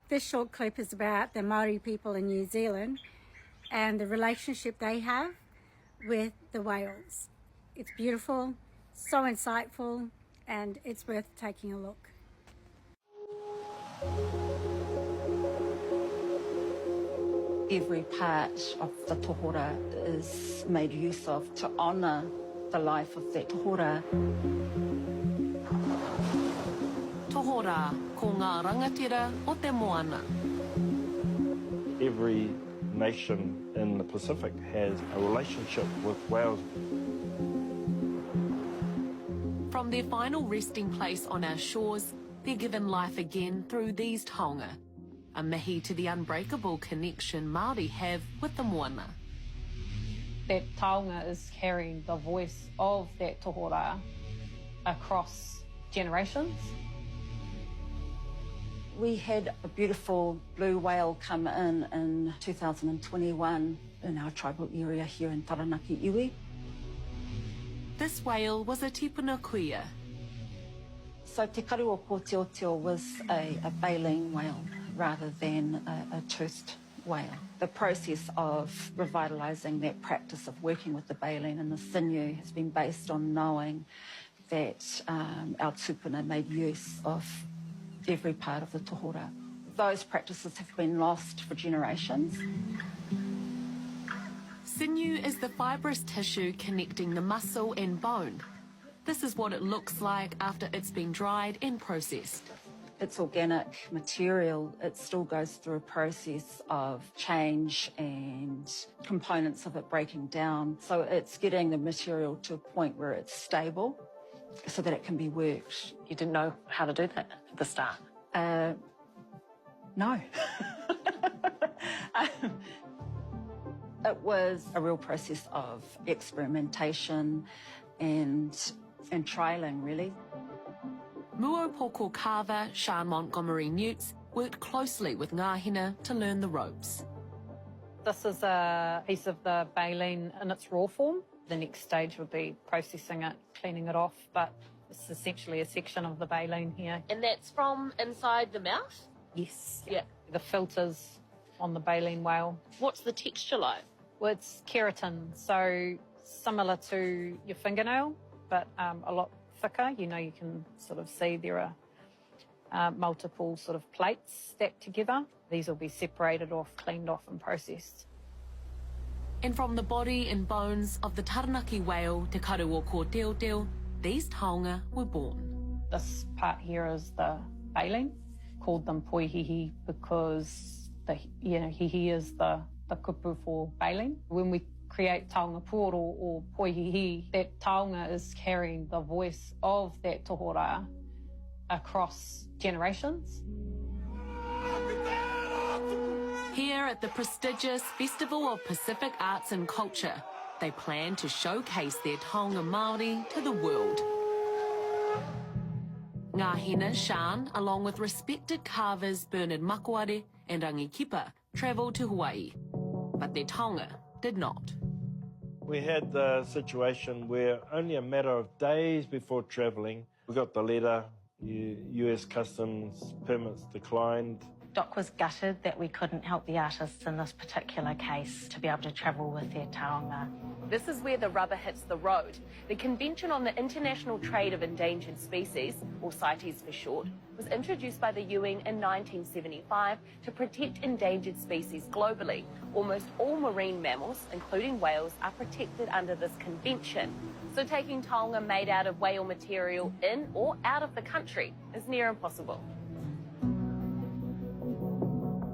This short clip is about the Māori people in New Zealand and the relationship they have with the whales. It's beautiful, so insightful, and it's worth taking a look. Every part of the tohora is made use of to honour the life of that tohora. Tohora, ko ngā rangatira o te moana. Every nation in the Pacific has a relationship with whales. From their final resting place on our shores, they're given life again through these taonga, a mihi to the unbreakable connection Māori have with the moana. That taonga is carrying the voice of that tohora across generations. We had a beautiful blue whale come in 2021 in our tribal area here in Taranaki iwi. This whale was a tipuna kuia. So Te Karu o Kōteoteo was a baleen whale rather than a toothed whale. The process of revitalising that practice of working with the baleen and the sinew has been based on knowing that our tupuna made use of every part of the tohora. Those practices have been lost for generations. Sinew is the fibrous tissue connecting the muscle and bone. This is what it looks like after it's been dried and processed. It's organic material. It still goes through a process of change and components of it breaking down. So it's getting the material to a point where it's stable so that it can be worked. You didn't know how to do that at the start? No. It was a real process of experimentation and trialling, really. Muopoko carver Sean Montgomery Newts worked closely with ngāhina to learn the ropes. This is a piece of the baleen in its raw form. The next stage would be processing it, cleaning it off, but it's essentially a section of the baleen here. And that's from inside the mouth? Yes. Yeah. The filters on the baleen whale. What's the texture like? Well, it's keratin, so similar to your fingernail, but a lot thicker. You know, you can sort of see there are multiple sort of plates stacked together. These will be separated off, cleaned off and processed. And from the body and bones of the Taranaki whale, Te Karu o Kōteoteo, these taonga were born. This part here is the baleen. Called them poihihi because hihi is the kupu for baleen. When we create taonga puoro or poihihi, that taonga is carrying the voice of that tohora across generations. Here at the prestigious Festival of Pacific Arts and Culture, they plan to showcase their taonga Māori to the world. Ngāhina Sean, along with respected carvers Bernard Makuare and Rangi Kipa, travelled to Hawaii, but their taonga did not. We had the situation where only a matter of days before travelling, we got the letter, US Customs permits declined. Doc was gutted that we couldn't help the artists in this particular case to be able to travel with their taonga. This is where the rubber hits the road. The Convention on the International Trade of Endangered Species, or CITES for short, was introduced by the UN in 1975 to protect endangered species globally. Almost all marine mammals, including whales, are protected under this convention. So taking taonga made out of whale material in or out of the country is near impossible.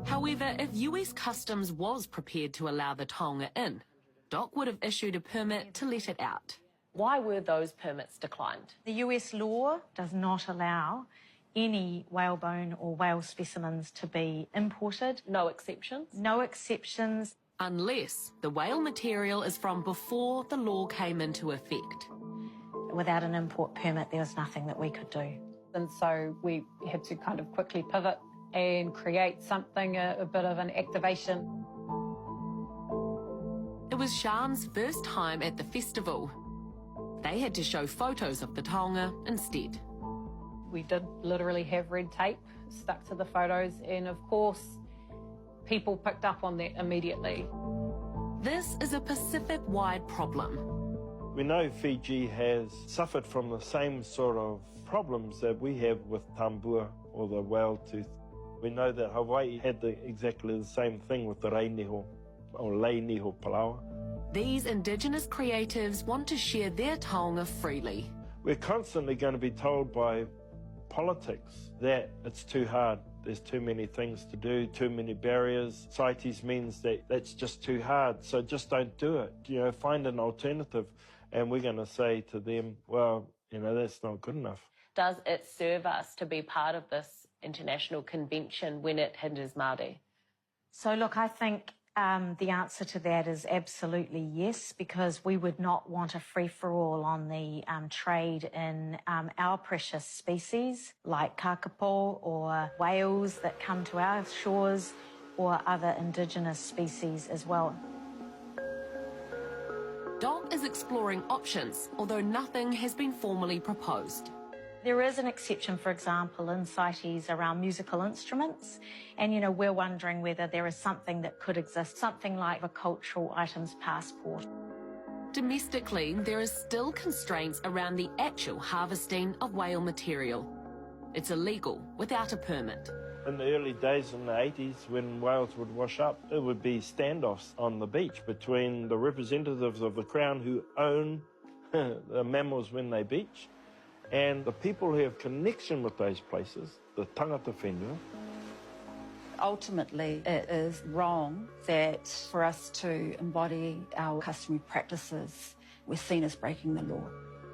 However, if US Customs was prepared to allow the taonga in, Doc would have issued a permit to let it out. Why were those permits declined? The US law does not allow any whalebone or whale specimens to be imported. No exceptions? No exceptions. Unless the whale material is from before the law came into effect. Without an import permit, there was nothing that we could do. And so we had to kind of quickly pivot and create something, a bit of an activation. It was Sean's first time at the festival. They had to show photos of the taonga instead. We did literally have red tape stuck to the photos, and of course, people picked up on that immediately. This is a Pacific-wide problem. We know Fiji has suffered from the same sort of problems that we have with tambua or the whale tooth. We know that Hawaii had exactly the same thing with the reineho or leineho palawa. These Indigenous creatives want to share their taonga freely. We're constantly going to be told by politics that it's too hard. There's too many things to do, too many barriers. CITES means that that's just too hard, so just don't do it. You know, find an alternative. And we're going to say to them, well, you know, that's not good enough. Does it serve us to be part of this international convention when it hinders Māori? So look, I think the answer to that is absolutely yes, because we would not want a free-for-all on the trade in our precious species like kakapo or whales that come to our shores or other Indigenous species as well. DOC is exploring options, although nothing has been formally proposed. There is an exception, for example, in CITES around musical instruments. And, you know, we're wondering whether there is something that could exist, something like a cultural items passport. Domestically, there is still constraints around the actual harvesting of whale material. It's illegal without a permit. In the early days in the 80s, when whales would wash up, it would be standoffs on the beach between the representatives of the Crown who own the mammals when they beach and the people who have connection with those places, the tangata whenua. Ultimately, it is wrong that for us to embody our customary practices, we're seen as breaking the law.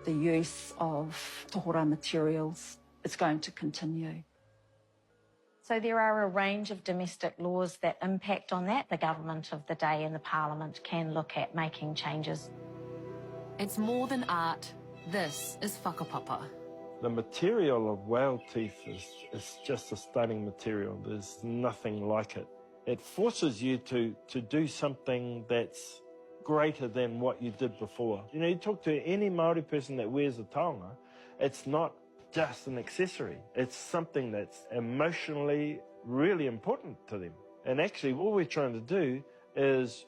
The use of tohora materials is going to continue. So there are a range of domestic laws that impact on that. The government of the day and the parliament can look at making changes. It's more than art. This is whakapapa. The material of whale teeth is just a stunning material. There's nothing like it. It forces you to do something that's greater than what you did before. You know, you talk to any Māori person that wears a taonga, it's not just an accessory. It's something that's emotionally really important to them. And actually what we're trying to do is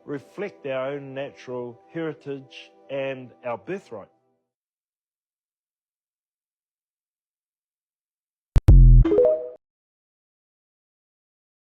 reflect our own natural heritage and our birthright.